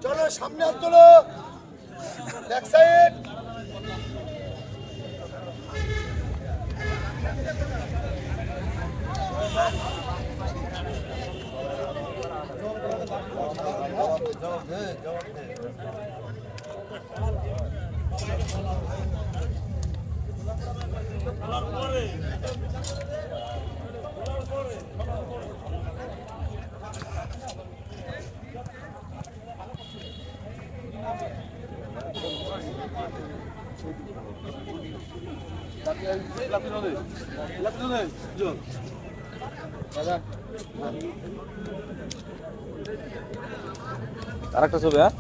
চলো সামনে হাত তোলো, ব্যাক সাইড। আর একটা ছবি। হ্যাঁ,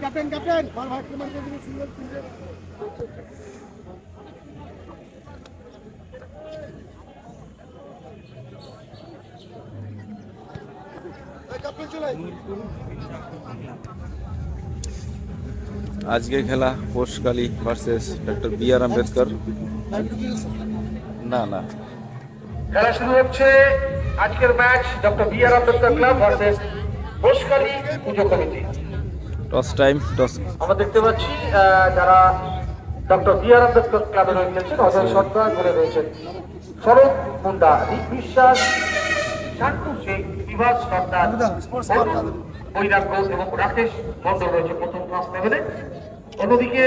ক্যাপ্টেন ক্যাপ্টেন বল ভাই, তোমার দিকে সিঙ্গেল সিঙ্গেল। আজকে খেলা Poshkali versus doctor B R. Ambedkar. না না, খেলা শুরু হচ্ছে। আজকের match doctor B R. Ambedkar club versus Poshkali Puja committee. Toss time. Toss আমরা দেখতে পাচ্ছি যারা ডক্টর বি.আর. আম্বেদকর ক্লাবের হয়ে খেলছেন অজয় সর্দার ঘুরে রয়েছেন, শরৎ মুন্ডা, রিক বিশ্বাস, শান্তু শেখ, বিভাস সর্দার, বৈরাগ্য এবং রাকেশ মন্ডল রয়েছে প্রথম ক্লাস লেভেলে। অন্যদিকে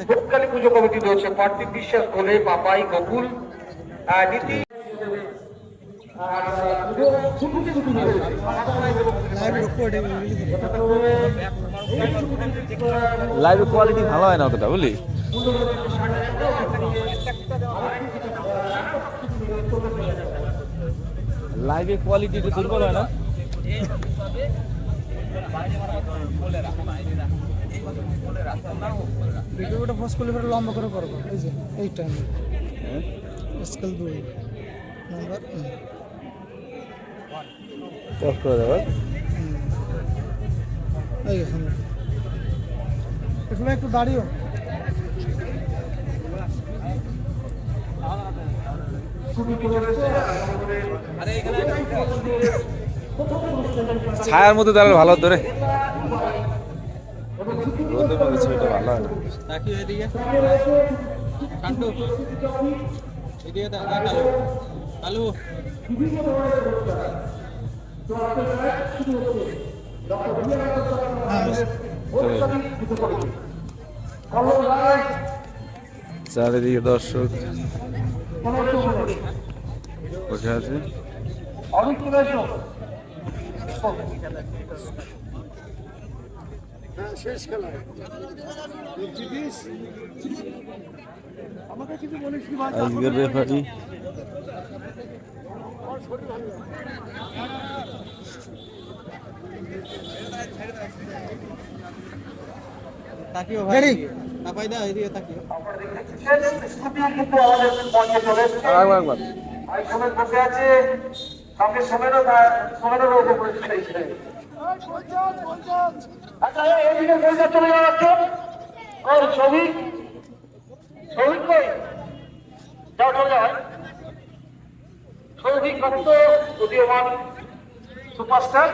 পোষকালী পুজো কমিটি রয়েছে পার্থিব বিশ্বাস, গোলে, পাপাই, গকুল, নীতি। লাইভ কোয়ালিটি ভালো হয় না অতটা, বুঝলি? লাইভে কোয়ালিটি একটু দুর্বল হয় না। ভিডিওটা পোস্ট করলে পরে লম্বা করে করবো, এই যে এই টাইমে স্কেল 2 নাম্বার পোস্ট করে দেবো। এই এখানে একটু দাঁড়িয়েও ছায়ার মধ্যে দাঁড়ালে ভালো ধরে, রোদের মধ্যে ছবিটা ভালো হয় না। চারিদিকে দর্শক বসে আছে। শেষ খেলা আমাকে কিছু বলিস কি ভাই? আজকের রেফারি তাকিও ভাই, তাকাই দাও এদিকে তাকিও। কিন্তু আমাদের মঞ্চে চলে এসেছে। একবার ভাই সমেত বসে আছে, সঙ্গে সমেতের উপরে চাইছে। আচ্ছা এইদিকে বলতে চলে যাচ্ছে ওর ছবি ছবি কই যাও চলে যাও। সৌভিক ভক্ত উদীয়মান সুপারস্টার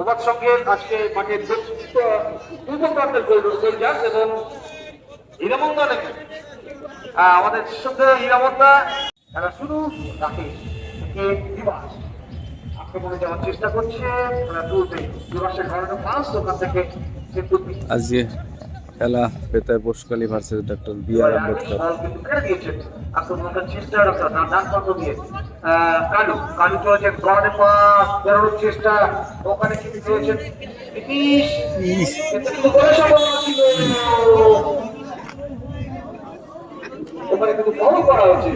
ওবার সঙ্গে আজকে মাঠের পূর্ব প্রান্তের গোলজার এবং হীরামন্দা নাকি আমাদের সঙ্গে হীরামন্দা তারা শুরু রাখে আক্রমণে যাওয়ার চেষ্টা করছে। দিবাসের কারণে পাঁচ দোকান থেকে আজকে খেলা পেতায় পোষকালী ভার্সেস ডক্টর বি.আর. আম্বেদকর। আক্রমণের চেষ্টা ডান পান্ত দিয়ে কালু কালু চলেছে গড়ে পাস বেরোনোর চেষ্টা, ওখানে কিন্তু চলেছে নীতিশ, ওখানে কিন্তু বড় করা হয়েছে।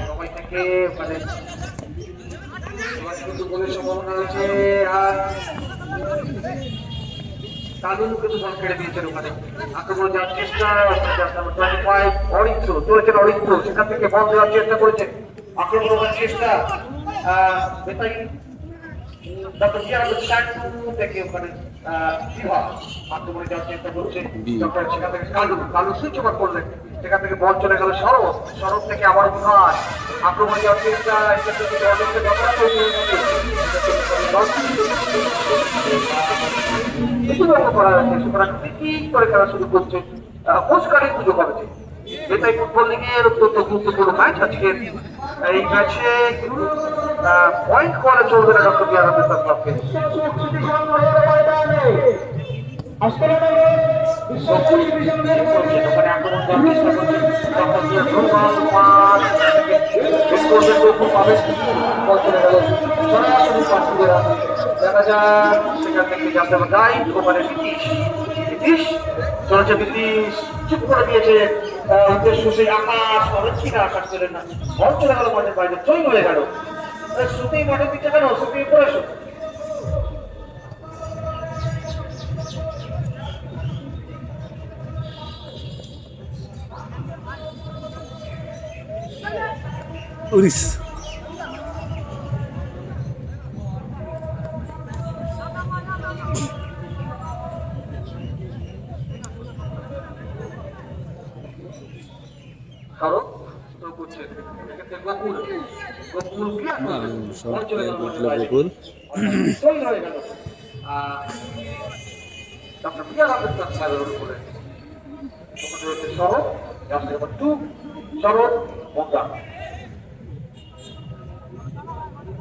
সবাই থেকে মানে কিন্তু গোলের সম্ভাবনা রয়েছে। আর কালু কিন্তু বল কেড়ে দিয়েছেন ওখানে, আক্রমণ যাওয়ার চেষ্টা, অরিত্র চলেছেন, অরিত্র সেখান থেকে বল দেওয়ার চেষ্টা করেছেন, আক্রমণ করার চেষ্টা ডক্টর থেকে ওখানে আক্রমণে যাওয়ার চেষ্টা করছে, সেখান থেকে কালু সুইচ ওভার করলেন, সেখান থেকে বল চলে গেল সরব, সরব থেকে আবার বিভাস আক্রমণে যাওয়ার চেষ্টা, করা যাচ্ছে, সুতরাং করে খেলা শুরু করছে, পুরস্কারের সুযোগ হবে। এটাই ফুটবল লিগের অত্যন্ত গুরুত্বপূর্ণ ম্যাচ আজকে। এই ম্যাচে পয়েন্ট করে চলবে না ডক্টর বি আর আম্বেদকর ক্লাবকে। দেখা যাক সেখান থেকে জানতে হবে গাইড ওখানে নীতিশ চলেছে, নীতিশ চুপ করে দিয়েছে, উদ্দেশ্য সেই আকাশ হচ্ছে না, আকাশ চলে না, বল চলে গেল মাঠের বাইরে, জয় হয়ে গেল। শ্রুতি মাঠের দিকে কেন, শ্রুতি উপরে এসো। উরিস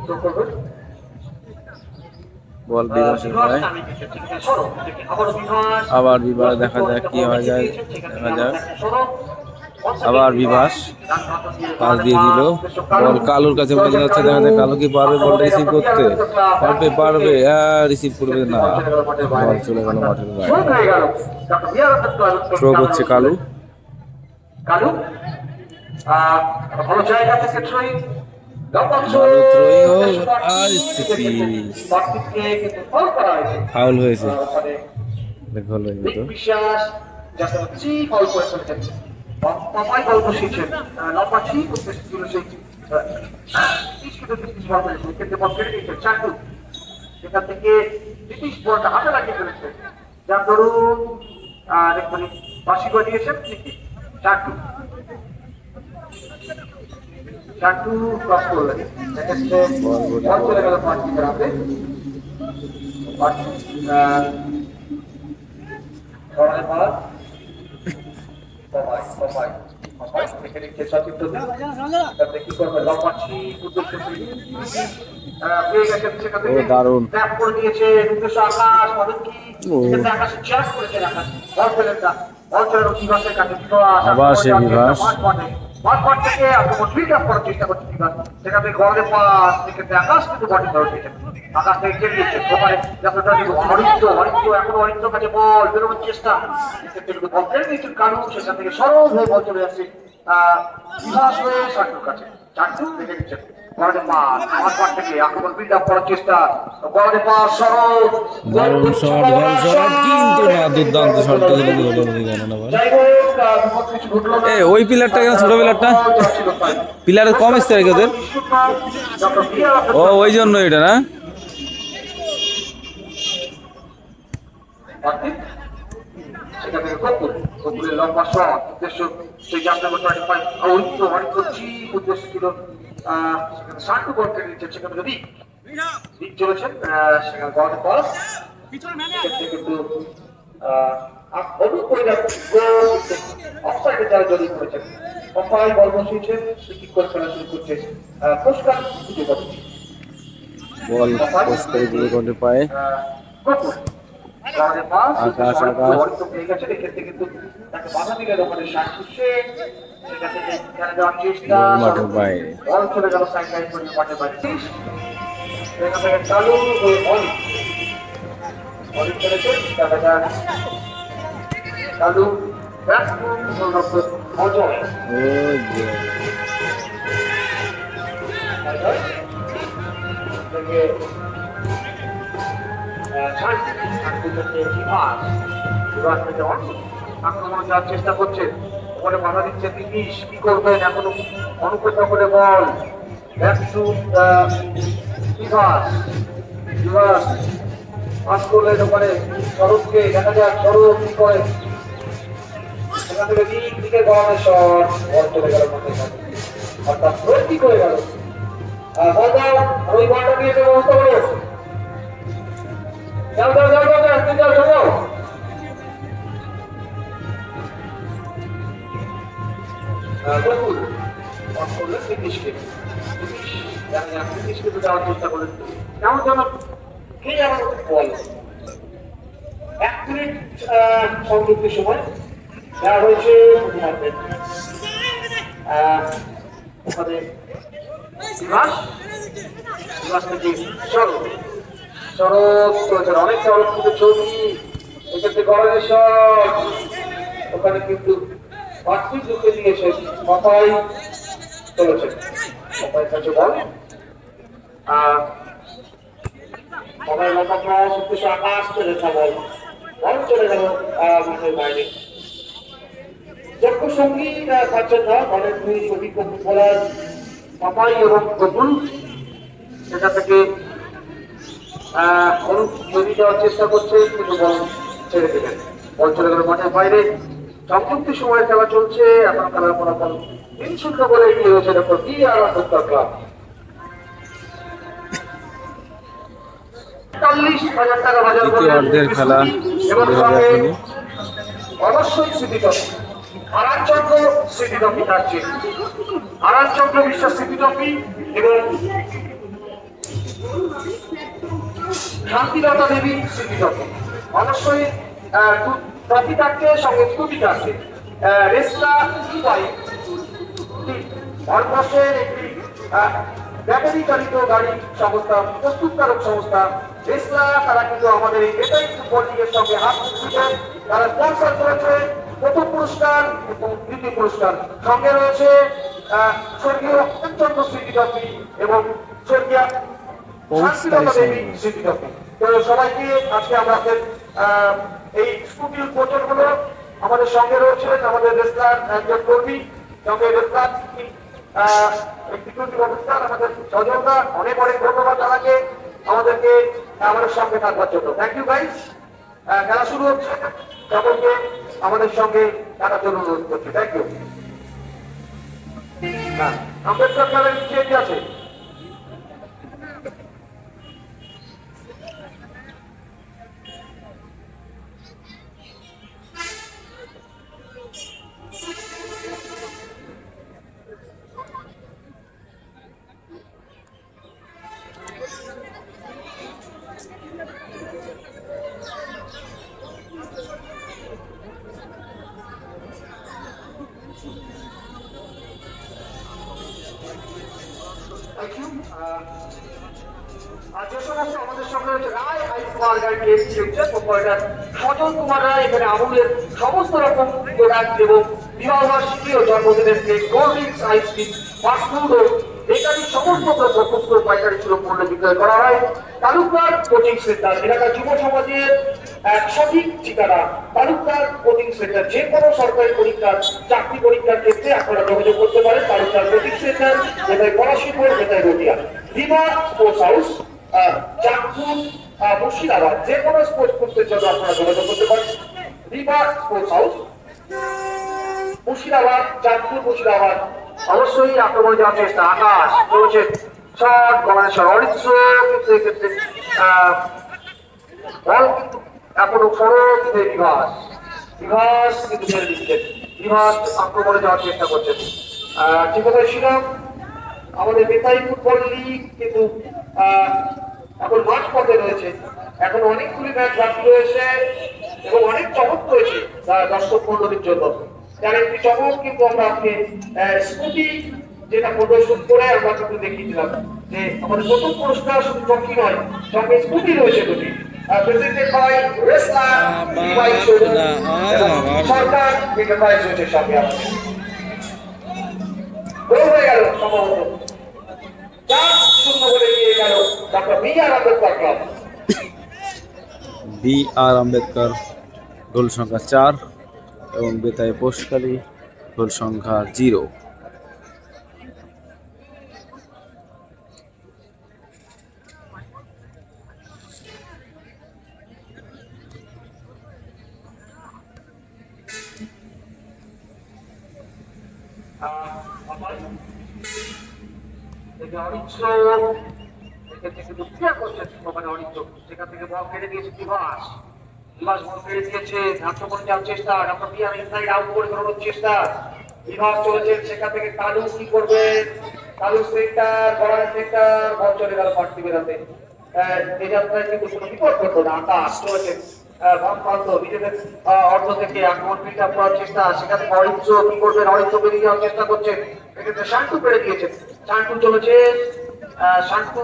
গোকুল বল বিভাসের প্রায় আবার বিভাস, দেখা যাক কি হয়ে যায়, দেখা যাক আবার বিভাস পাস দিয়ে দিল, বল কালুর কাছে পৌঁছে যাচ্ছে, দেখা যায় কালু কি পারবে বলটা রিসিভ করতে, পারবে রিসিভ করবে না, বল চলে গেল মাঠের বাইরে, থ্রো করছে কালু, ভালো জায়গা থেকে ফাউল হয়েছে, গোল হয়ে যেত। পাপাই বল বসিয়েছেন, নপাচি উদ্দেশ্য ছিল সেই বল কেটে দিয়েছেন চাকু, সেখান থেকে ব্রিটিশ বলটা হাতে লাগিয়ে ফেলেছে, যার ধরুন দেখবেন বাসি করে দিয়েছেন চাকু, চাকু ক্রস করলেন, বল চলে গেল পাঁচিকের হাতে, দারুণ আবার সে বিভাস মাঠ থেকে করার চেষ্টা করছে বিভাস, সেখানে গড়ে পাস আকাশ কিন্তু বডি ধরে আকাশ থেকে কেটে দিচ্ছে, ওখানে এখন অরিত্র কাছে বল বেরোনোর চেষ্টা, বল কেটে দিচ্ছেন কালু, সেখান থেকে সরল হয়ে বল চলে যাচ্ছে বিভাস হয়ে চাটুর কাছে, চাটু দেখে দিচ্ছেন গড়ে পাস, মাঠ থেকে আক্রমণ বিল্ড আপ করার চেষ্টা, গড়ে পাস সরল, দারুণ শট, গোল শট, কিন্তু না দুর্দান্ত শটটা দিল না বল। এ ওই পিলারটা কেন, ছোট পিলারটা, পিলারের কম স্ট্রাইক ওদের, ও ওই জন্য এটা না, সেখান থেকে কপুরের লম্বা শট, উদ্দেশ্য সেই জাতীয় উদ্দেশ্য ছিল শান্তি বল কেটে দিচ্ছেন, সেখানে যদি দিক চলেছেন সেখানে গড়ে পাস কিন্তু অফসাইডে যারা জড়িয়ে পড়েছেন, অফসাইড বল বসিয়েছেন, ফ্রি করে খেলা শুরু করছে পুরস্কার সুযোগ হবে, বল পোস্ট করে দিল কোণে পায়ে, আকাশ পেয়ে গেছে, এক্ষেত্রে কিন্তু তাকে বাধা দিলেন ওখানে সেখান থেকে খেলা দেওয়ার চেষ্টা, মাঠের বাইরে বল চলে গেল সাইড লাইন করে মাঠের বাইরে, সেখান থেকে চালু অলি করেছে, দেখা যাক চালু ব্যাটসম্যান অজয় থেকে আক্রমণ যাওয়ার চেষ্টা করছেন, ওখানে বাধা দিচ্ছে নীতিশ, কি করবেন এখনো অনুপেক্ষা করে ball back to Bibhas. Bibhas pass করলেন ওখানে স্বরূপকে, দেখা যাক স্বরূপ কি করে। সেখান থেকে দিকে গড়ানোর শট, বল চলে গেল মাঠের মধ্যে, অর্থাৎ গোল কি করে গেল। বল দাও, আর ওই বলটা নিয়ে ব্যবস্থা করো। যাও যাও যাও যাও যাও, তুমি যাও যাও। বকুল পাস করলেন নীতিশকে, নীতিশকে তো যাওয়ার চেষ্টা করলেন, কেমন যেন কে যেন বল। 1 মিনিট সংযুক্তি সময় দেওয়া হয়েছে ওখানে চরক চলছেন, অনেক চরক কিন্তু ছবি এক্ষেত্রে গড়ের শট, ওখানে কিন্তু বাড়তি ঢুকে দিয়েছে, মাথায় চলেছে, মাথায় কাছে বল সবাই লম্বা ক্রস, উদ্দেশ্য আকাশ চলে বল, বল চলে গেল মাঠের বাইরে। যোগ্য সঙ্গী পাচ্ছেন না বলের দুই অভিজ্ঞ ফুটবলার পাপাই এবং বকুল, সেটা থেকে জড়িয়ে দেওয়ার চেষ্টা করছে কিন্তু বল ছেড়ে দিলেন, বল চলে গেল মাঠের বাইরে। সংযুক্তি সময়ে খেলা চলছে, এখন খেলার ফলাফল 3-0 বলে এগিয়ে হয়েছে ডক্টর বিআর আম্বেদকর ক্লাব। 40,000 টাকা বাজার দ্বিতীয় অর্ধের খেলা এবং শুরু হবে এখনই। অবশ্যই স্মৃতি ট্রফি, আরামচন্দ্র স্মৃতি ট্রফি থাকছে, আরামচন্দ্র বিশ্বাস স্মৃতি ট্রফি এবং শান্তিলতা দেবী স্মৃতি ট্রফি। অবশ্যই ট্রফি থাকছে, সঙ্গে স্কুটি থাকছে। রেস্তা ভারতবর্ষের একটি ব্যাটারি চালিত গাড়ি সংস্থা, প্রস্তুতকারক সংস্থা রেসলা, তারা কিন্তু আমাদের এই বেটারি ফুটবল লিগের সঙ্গে হাত মিলিয়ে তারা স্পন্সর করেছে। প্রথম পুরস্কার এবং দ্বিতীয় পুরস্কার, সঙ্গে রয়েছে স্বর্গীয় অঞ্চন্দ্র স্মৃতি ট্রফি এবং স্বর্গীয় শান্তিলতা দেবী স্মৃতি ট্রফি। তো সবাইকে আজকে আমাদের এই স্কুটি উদ্বোধন হলো। আমাদের সঙ্গে রয়েছেন আমাদের রেসলার একজন কর্মী, সঙ্গে রেসলার এক্সিকিউটিভ অফিসার, আমাদের সহযোগিতা, অনেক অনেক ধন্যবাদ জানাকে আমাদেরকে আমাদের সঙ্গে থাকবার জন্য। Thank you guys. খেলা শুরু হচ্ছে, সকলকে আমাদের সঙ্গে থাকার জন্য অনুরোধ করছি। Thank you. আম্বেদকর ক্লাবের কি আছে? যে সমস্ত আমাদের সঙ্গে রয়েছে রায় আইসমার গাড়ি এসেছে প্রোপাইটার সজল কুমার রায়, এখানে আমুলের সমস্ত রকম প্রোডাক্ট এবং বিবাহবার্ষিকী ও জন্মদিনের cake, cold drinks, ice cream, fast food ও বেকারির সমস্ত দ্রব্য পাইকারি সুলভ মূল্যে বিক্রয় করা হয়। তালুকদার কোচিং সেন্টার, এলাকার যুব সমাজের এক সঠিক ঠিকানা। তালুকদার কোচিং সেন্টার, যে কোনো সরকারি পরীক্ষার, চাকরি পরীক্ষার ক্ষেত্রে আপনারা যোগাযোগ করতে পারেন। তালুকদার কোচিং সেন্টার, যেটায় পড়াশোনা, যেটায় রটিয়া। রিমা স্পোর্টস হাউস, চাঁদপুর, মুর্শিদাবাদ, যে কোনো স্পোর্টস কোর্সের জন্য আপনারা যোগাযোগ করতে পারেন। Rima sports house, Murshidabad, Chandpur, Murshidabad. অবশ্যই আক্রমণ যাওয়ার চেষ্টা, আকাশ চলছে শট, গণেশ্বর অরিত্র, কিন্তু এক্ষেত্রে বল কিন্তু এখনো ফরক বিভাস, বিভাস কিন্তু ছেড়ে দিচ্ছেন, বিভাস আক্রমণে যাওয়ার চেষ্টা করছেন। ঠিক কথা ছিল, আমাদের বেতাই ফুটবল লিগ কিন্তু এখন মাঠ পথে রয়েছে, এখন অনেকগুলি ম্যাচ বাকি রয়েছে এবং অনেক চমক রয়েছে দর্শক মন্ডলীর জন্য। তার একটি চমক কিন্তু আমরা আজকে স্কুটি যেটা প্রদর্শন করে আমরা কিন্তু দেখিয়েছিলাম যে আমাদের প্রথম পুরস্কার শুধু ট্রফি নয়, সঙ্গে স্কুটি রয়েছে দুটি, প্রেজেন্টেড বাই রেসলা সরকার, এটা প্রাইজ রয়েছে সঙ্গে আমাদের। গোল হয়ে গেল সম্ভবত। 4-0 বলে এগিয়ে গেল doctor B R. Ambedkar club. B R. Ambedkar goal সংখ্যা 4 এবং বেতায় পোস্টকালী গোল সংখ্যা 0। সেখান থেকে বল ফেলে দিয়েছে বিভাস বল ফেলে দিয়েছে আক্রমণ যাওয়ার চেষ্টা ডক্টর বি.আর. ইনসাইড আউট করে ধরানোর চেষ্টা বিভাস চলেছেন সেখান থেকে কালু কি করবে কালু সেন্টার বড়ার সেন্টার বল চলে গেল পার্টি বেরাতে এই যাত্রায় কিন্তু কোনো বিপদ ঘটলো না আকাশ চলেছেন বামপ্রান্ত নিজেদের অর্ধ থেকে আক্রমণ বিল্ড আপ করার চেষ্টা সেখান থেকে অরিত্র কি করবেন অরিত্র বেরিয়ে যাওয়ার চেষ্টা করছেন এক্ষেত্রে শান্তু পেরে দিয়েছেন শান্তু চলেছে শান্তু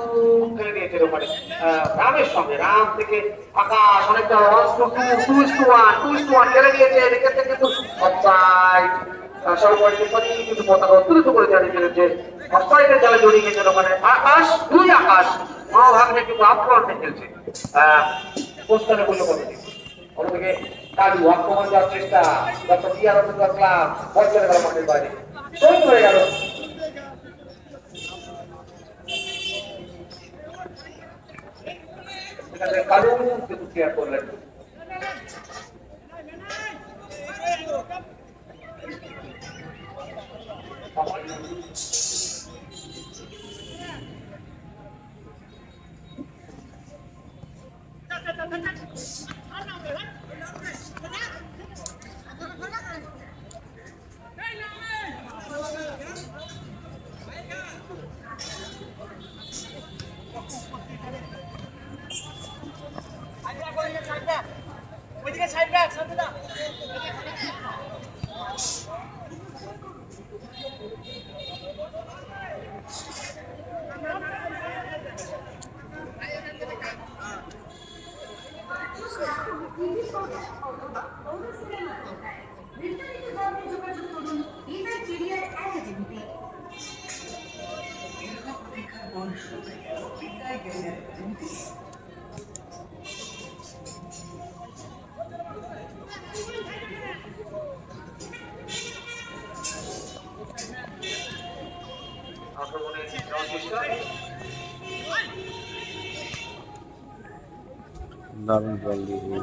ফেলে দিয়েছেন ওখানে রামের সঙ্গে রাম থেকে আকাশ অনেকটা 2:1 ফেলে দিয়েছে এক্ষেত্রে কিন্তু অফসাইড সর্বপরি কিন্তু পতাকা উত্তোলিত করে জানিয়েছিলেন যে অফসাইডের জালে জড়িয়ে গেছেন ওখানে আকাশ আকাশ মহাভাগ্নে কিন্তু আক্রমণে খেলছে পোস্টারে বলে কমিটি অন্যদিকে কালু আক্রমণ যাওয়ার চেষ্টা ডক্টর বি.আর. আম্বেদকর ক্লাব বল চলে গেল মাঠের বাইরে শহীদ হয়ে গেল কালু কিন্তু ক্লিয়ার করলেন দারুণ বল দিয়ে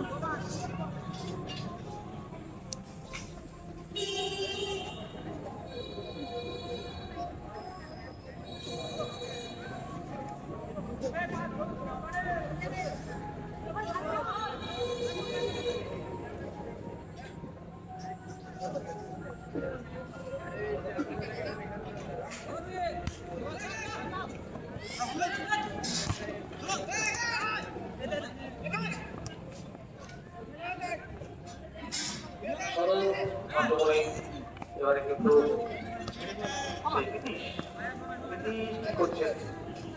এবারে কিন্তু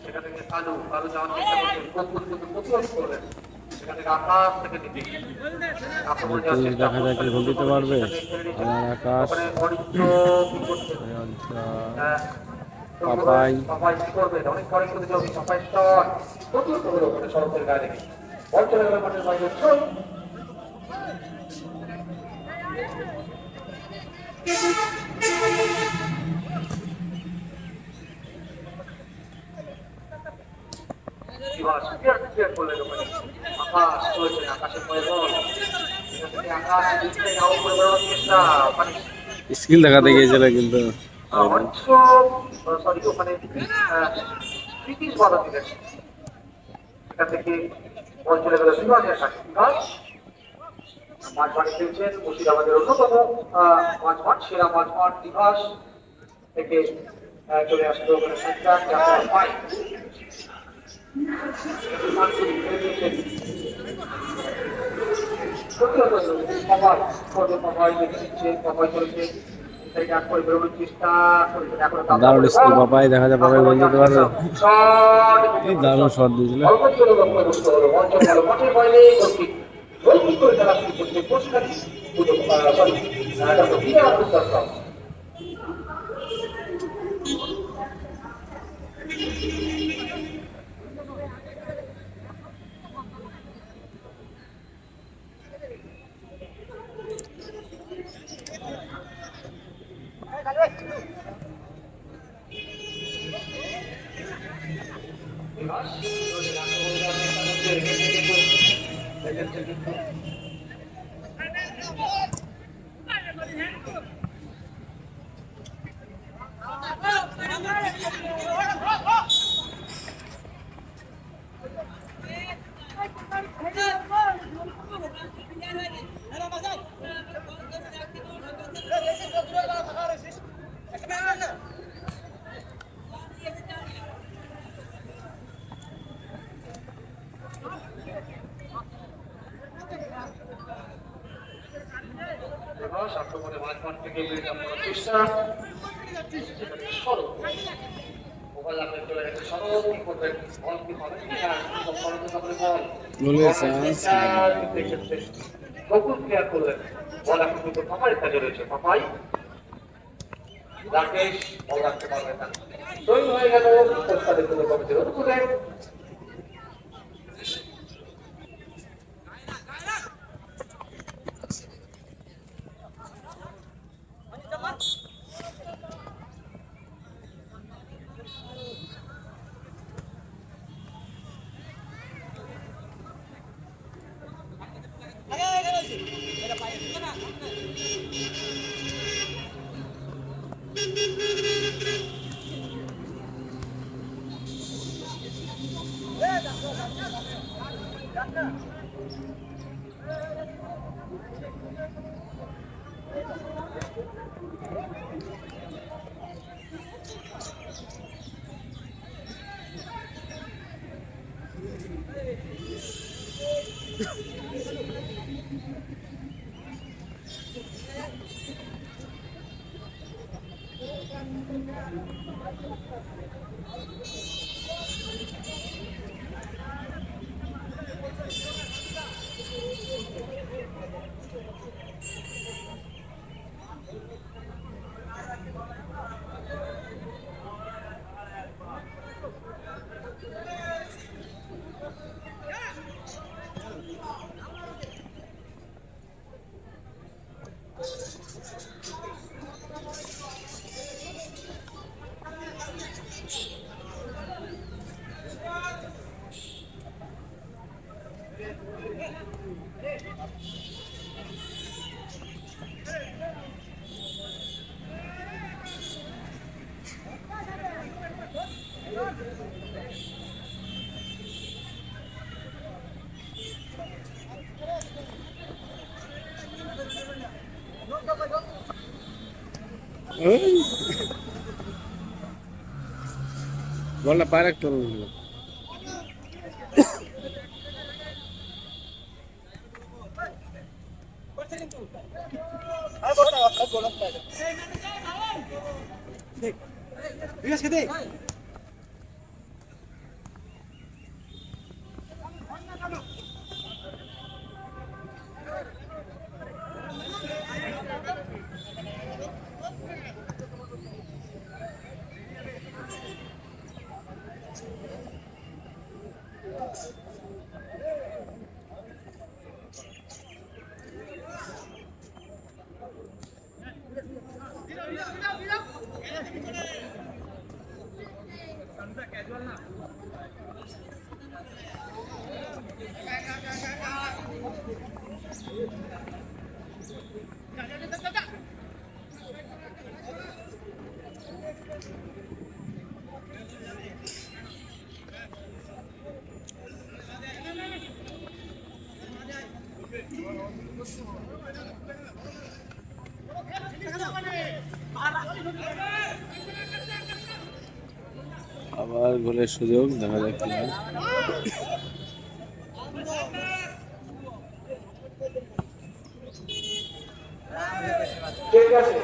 সেখান থেকে কালু যাওয়ার চেষ্টা করছেন করলেন সেখান থেকে আকাশ থেকে দেখা যায় কি গোল দিতে পারবে আমার আকাশ পাপাই কি করবে অনেক পরে কিন্তু পাপাই শট প্রচুর করে ওখানে সড়কের গায়ে বল চলে গেল মাঠের বাইরে স্কিল দেখাতে গিয়েছিল কিন্তু মাঠে খেলছেন মুর্শিদাবাদের অন্যতম মাঠ সেরা মাঠ দিবাস থেকে চলে আসলো ওখানে দারুণ স্কিল পাপাই দেখা যায় পাপাই গোল দিতে পারবে দারুণ শট দিয়েছিল আক্রমণে মাঝমাঠ থেকে বেরিয়ে যাওয়ার চেষ্টা সরব মোবাইল আপনার চলে গেছে সরব কি করবেন বল কি হবে সরব তারপরে বল দেখেছে বকুল ক্লিয়ার করলেন বল এখন কিন্তু পাপাই কাজে রয়েছে পাপাই রাকেশ বল রাখতে পারবে না তৈরি হয়ে গেল প্রস্তাবের জন্য কমিটির অনুকূলে বলটা পায় রাখতে হবে আবার গোলের সুযোগ দেখা যাক কি হয় ঠিক আছে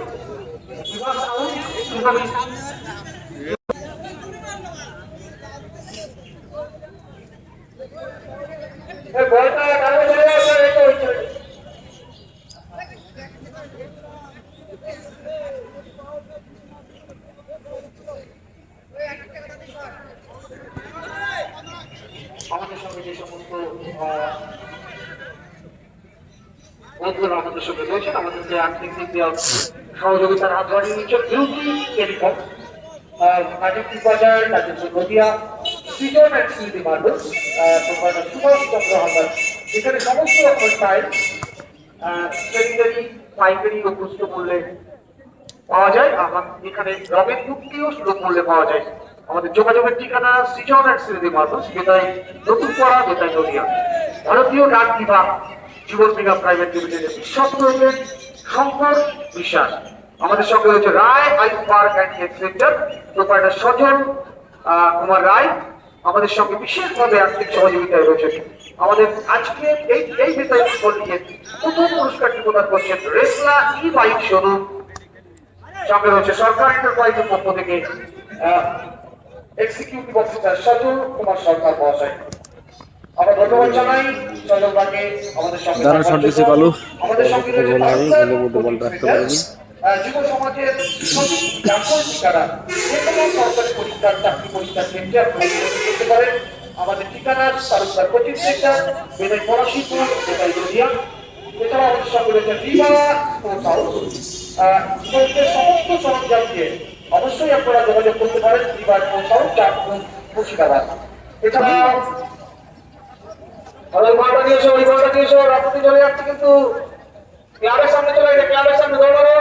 বলটা ডালে চলে আসে এটা হচ্ছে আমাদের সঙ্গে যে সমস্ত বন্ধুরা আমাদের সঙ্গে রয়েছেন আমাদের যে আর্থিক দিক দিয়ে সহযোগিতার হাত বাড়িয়ে নিচ্ছেন beauty telecom Katting Bazar Katting Nadia season and city marbles Subhash Chandra Haldar এখানে সমস্ত রকমের টাইল সেকেন্ডারি পাইকারি ও খুচরো মূল্যে পাওয়া যায়। এখানে রঙের মুক্তিও সুলভ মূল্যে পাওয়া যায়। আমাদের যোগাযোগের ঠিকানা সৃজন অ্যান্ড স্মৃতি মার্কেট, বেতাই নতুন পাড়া, বেতাই নদিয়া। ভারতীয় ডাক বিভাগ জীবন বিঘা প্রাইভেট লিমিটেডের বিশ্বস্ত এজেন্ট শঙ্কর বিশ্বাস। আমাদের সঙ্গে রয়েছে Roy eye park and health centre, proprietor Sajal Kumar Roy. আমাদের সঙ্গে বিশেষভাবে আর্থিক সহযোগিতায় রয়েছে। আমাদের আজকে এই বেতাই নিয়ে প্রথম পুরস্কারটি প্রদান করছেন রেসলা ই বাইক শোরুম। সঙ্গে রয়েছে সরকার এন্টারপ্রাইজের পক্ষ থেকে এক্সিকিউটিভ অফিসার সজল কুমার সরকার মহাশয়। আমরা ধন্যবাদ জানাই সজলদাকে আমাদের সঙ্গে আমাদের সঙ্গে যুব সমাজের সঠিক ঠিকানা যে কোনো সরকারি পরীক্ষার চাকরি পরীক্ষার কেন্দ্রে আপনারা করতে পারেন। আমাদের ঠিকানা তালুকদার কোচিং সেন্টার, বেতাই পড়াশিপুর, বেতাই নদিয়া। এছাড়া আমাদের সঙ্গে রয়েছে রিভা স্পোর্টস হাউস। স্পোর্টসের সমস্ত সরঞ্জাম দিয়ে অবশ্যই আপনারা যোগাযোগ করতে পারেন রিভা স্পোর্টস হাউস, চাঁদপুর, মুর্শিদাবাদ। এছাড়া ওই ঘরটা নিয়ে এসো, রাস্তাতে চলে যাচ্ছে কিন্তু ক্লাবের সামনে চলে গেছে, ক্লাবের সামনে দৌড়ানো।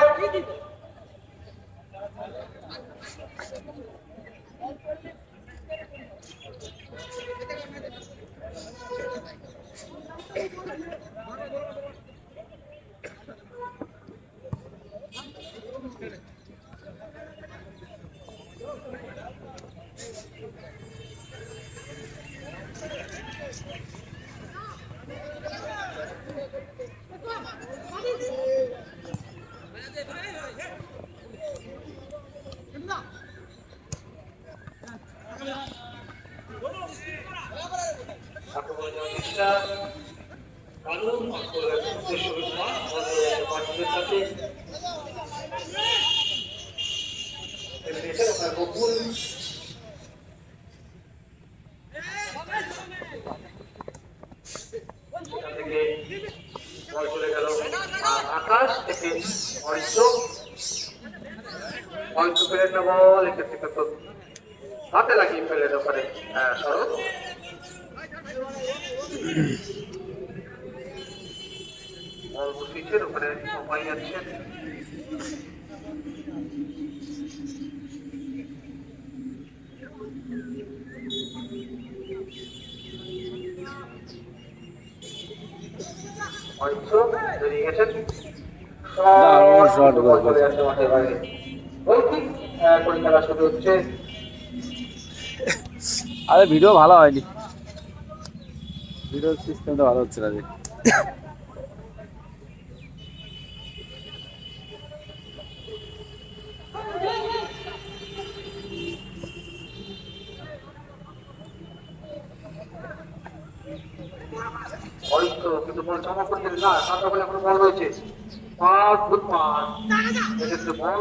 আকাশ থেকে হয়তো ফেলে নেব, এক্ষেত্রে তো হাতে লাগিয়ে ফেলে ওখানে সড়ক। ওখানে সবাই যাচ্ছেন। হয়তো বেরিয়ে গেছেন। পরীক্ষা শুরু হচ্ছে। আরে ভিডিও ভালো হয়নি, ভিডিও সিস্টেমটা ভালো হচ্ছে না। কিন্তু বল জমা করতে না, সাদা বলে এখন বল রয়েছে। পাঁচ ফুট পাঁচ এক্ষেত্রে বল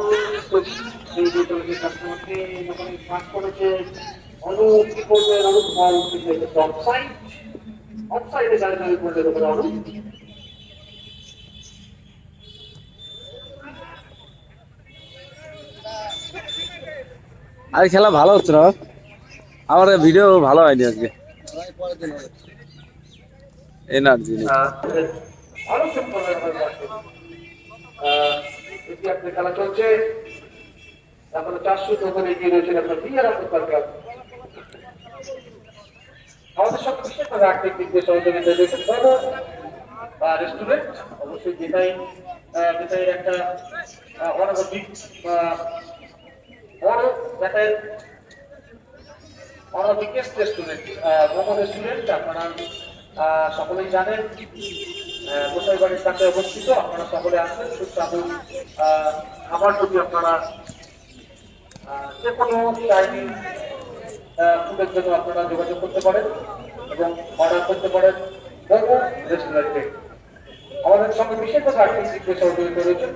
এই যে কাস্টমারকে যখন পাস করেছে অনুপ কি করবে, অনুপ বল কিন্তু অফসাইড, অফসাইডে গাড়ি করলে তখন অনুপ। আরে খেলা ভালো হচ্ছে না, আমার ভিডিও ভালো হয়নি আজকে। এনার্জি নেই। খেলা চলছে, এখন 400 করে এগিয়ে রয়েছেন আপনার বিয়ার সরকার। আমাদের সব বিশেষভাবে আর্থিক দিক দিয়ে সহযোগিতা দিয়েছেন রেস্টুরেন্ট, অবশ্যই যেটাই একটা অনবদ্ধিক বড় যাতায়াত অনবিকেশ রেস্টুরেন্ট, মোমো রেস্টুরেন্ট। আপনারা সকলেই জানেন গোসাই বাড়ির কাছে অবস্থিত। আপনারা সকলে আসবেন সুস্বাদু খাবার যদি আপনারা যে কোনো চাইনিজ ফুডের জন্য আপনারা যোগাযোগ করতে পারেন এবং অর্ডার করতে পারেন মোমো রেস্টুরেন্টে। আমাদের সঙ্গে বিশেষভাবে আর্থিক দিক দিয়ে সহযোগিতা রয়েছে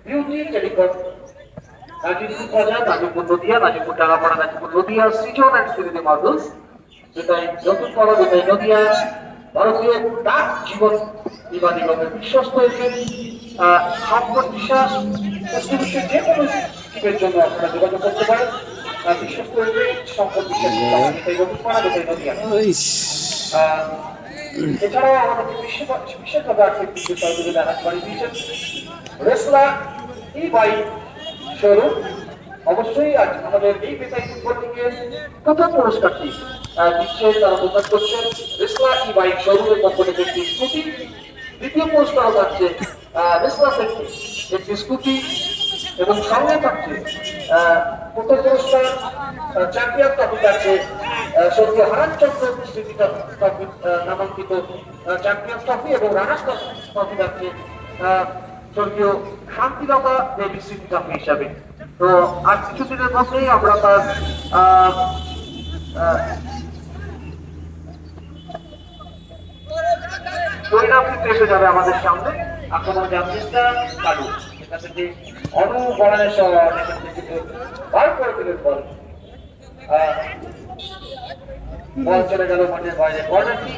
বিউটি টেলিকম, নাজিরপুর বাজার, নাজিরপুর নদিয়া, নাজিরপুর টাকাপাড়া, নাজিরপুর নদিয়া, সৃজন অ্যান্ড স্মৃতি মার্কেট, যেটাই নতুন পাড়া, যেটাই নদিয়া। ভারতীয় ডাক জীবন বিমা নিগমের বিশ্বস্ত এজেন্ট শঙ্কর বিশ্বাস। যে কোনো স্কিমের জন্য আপনারা যোগাযোগ করতে পারেন বিশ্বস্ত এজেন্ট শঙ্কর বিশ্বাস, যেটাই নতুন পাড়া, যেটাই নদিয়া। এছাড়াও আমাদের বিশেষভাবে আর্থিক দিকে সহযোগিতা করে দিয়েছেন রেসলা ই বাইক শোরুম। অবশ্যই আজ আমাদের এই পেশায় ফুটবল লিগের প্রথম পুরস্কারটি দিচ্ছে, তারা প্রকাশ করছেন রেসলা ই বাইক শোরুমের পক্ষ থেকে একটি স্কুটি। দ্বিতীয় পুরস্কার থাকছে রেসলা থেকে একটি স্কুটি এবং সঙ্গে থাকছে প্রথম পুরস্কার চ্যাম্পিয়ন ট্রফি থাকছে স্বর্গীয় হারান চন্দ্র স্মৃতি নামাঙ্কিত চ্যাম্পিয়ন ট্রফি এবং রানার ট্রফি থাকছে স্বর্গীয় শান্তিলতা দেবী স্মৃতি ট্রফি হিসাবে। তো আর কিছুদিনের মধ্যেই আমরা তার পরিণাম কিন্তু এসে যাবে আমাদের সামনে। আক্রমণ জামজিস্তা কালু এখান থেকে অনুবরণের সহ বার করে দিলেন বল। বল চলে গেল মাঠের বাইরে। কর্নারটি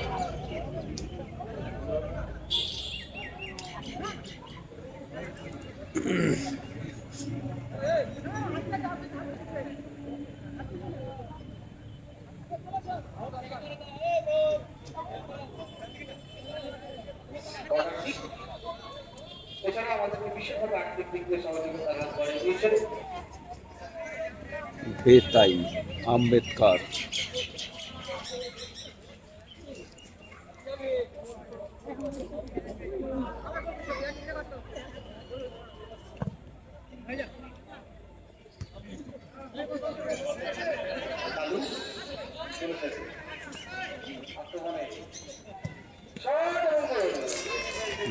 এছাড়া আমাদেরকে বিশেষভাবে আর্থিক দিক দিয়ে সহযোগিতা করে দিয়েছেন বেতাই আম্বেদকর।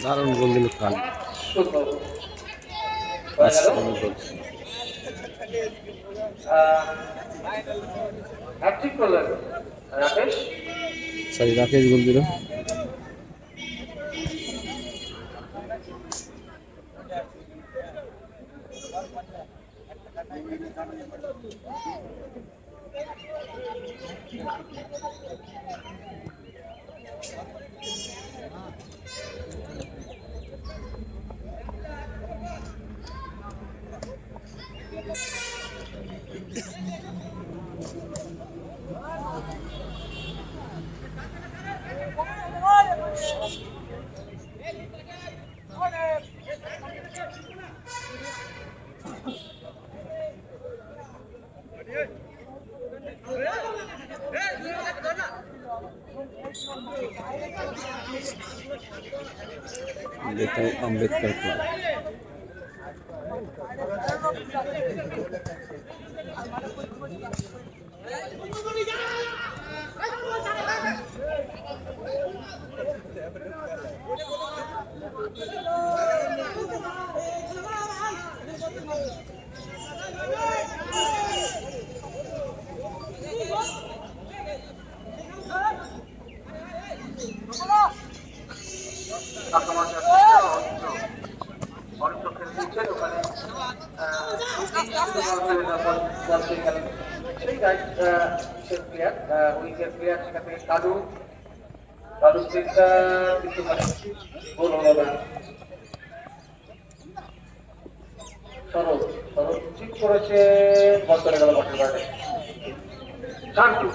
দারুণ গোল দিল খান। হ্যাট্রিক করলেন রাকেশ। সরি রাকেশ গোল দিল। বেতাই আম্বেদকর ক্লাব। ঠিক করেছে বল চলে গেল মাঠের বাইরে। শান্তি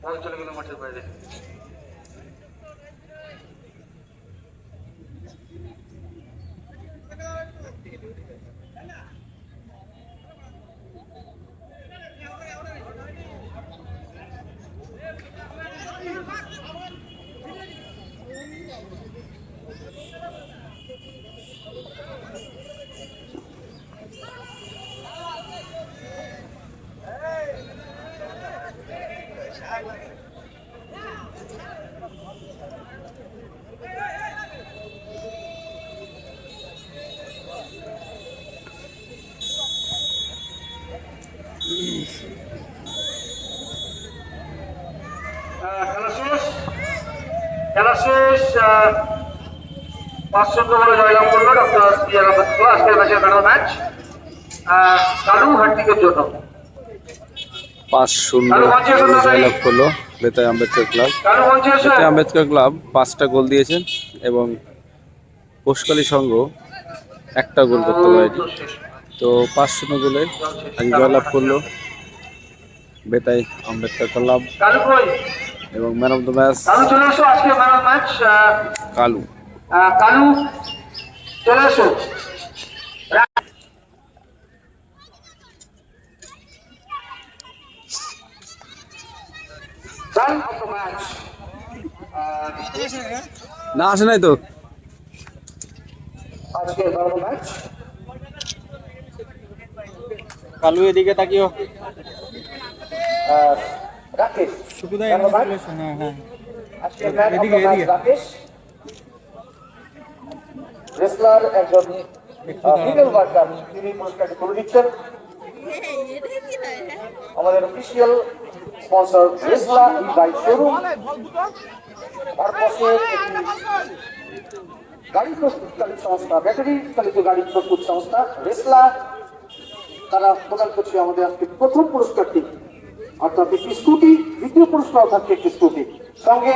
বল চলে গেল মাঠের বাইরে। খেলা শেষ 5-0 বলে জয়লাভ করলো ডক্টর বিআর আম্বেদকর। আজকের ম্যাচের man of the match Kalu হার্দিকের জন্য। 5-0 জয়লাভ করলো বেতাই আম্বেদকর ক্লাব। বেতাই আম্বেদকর ক্লাব 5টা গোল দিয়েছেন এবং পোষকালী সংঘ একটা গোল করতে পারেনি। তো 5-0 গোলে আজ জয়লাভ করলো বেতাই আম্বেদকর ক্লাব এবং man of the match Kalu. Kalu চলে এসো। না আসে নাই তো আজকের ম্যাচ কালু এদিকে তাকিও। রাকেশ সুকুদা হ্যাঁ হ্যাঁ আজকের রাকেশ রেসলার একজন মিডল ওয়ার্কার, তিনি পুরস্কারটি তুলে দিচ্ছেন। আমাদের অফিসিয়াল স্পন্সর রেসলা বাইক শোরুম, তার পাশে গাড়ি প্রস্তুতকারী সংস্থা, ব্যাটারি চালিত গাড়ি প্রস্তুত সংস্থা রেসলা, তারা প্রদান করছে আমাদের আজকে প্রথম পুরস্কারটি, অর্থাৎ একটি স্কুটি। দ্বিতীয় পুরস্কার থাকছে একটি স্কুটি, সঙ্গে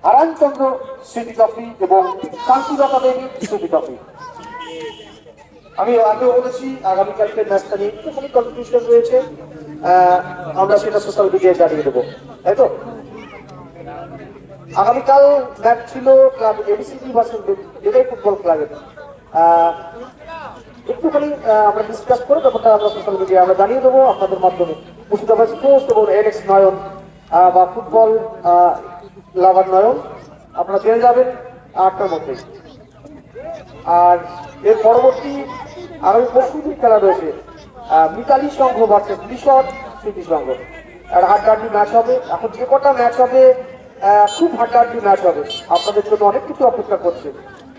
হারানচন্দ্র স্মৃতি ট্রফি এবং শান্তিলতা দেবী স্মৃতি ট্রফি। আমি আগেও বলেছি আগামীকালকে ম্যাচটা নিয়ে একটুখানি কনফিউশন রয়েছে, আমরা সেটা সোশ্যাল মিডিয়ায় জানিয়ে দেবো, তাই তো? আগামীকাল ম্যাচ ছিল ক্লাব এবিসিডি ভার্সেস বেতাই ফুটবল ক্লাবের। একটুখানি আমরা ডিসকাস করে ব্যাপারটা আমরা সোশ্যাল মিডিয়ায় আমরা জানিয়ে দেবো আপনাদের মাধ্যমে। মুর্শিদাবাদ পোস্ট এবং এলএক্স নয়ন বা ফুটবল লাভার নয়ন আপনারা পেয়ে যাবেন 8টার মধ্যে। আর এর পরবর্তী আগামী পরশুদিন খেলা রয়েছে মিতালি সংঘ ভার্সেস লিশর স্মৃতি সংঘ। আর হাড্ডাহাড্ডি ম্যাচ হবে। এখন যে কটা ম্যাচ হবে খুব হাড্ডাহাড্ডি ম্যাচ হবে, আপনাদের জন্য অনেক কিছু অপেক্ষা করছে।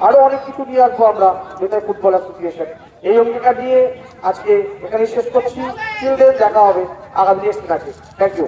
আরো অনেক কিছু নিয়ে আসবো আমরা বেতাই ফুটবল অ্যাসোসিয়েশন। এই অঙ্গীকার নিয়ে আজকে এখানে শেষ করছি। চিলড্রেন দেখা হবে আগামী নেক্সট ম্যাচে। Thank you.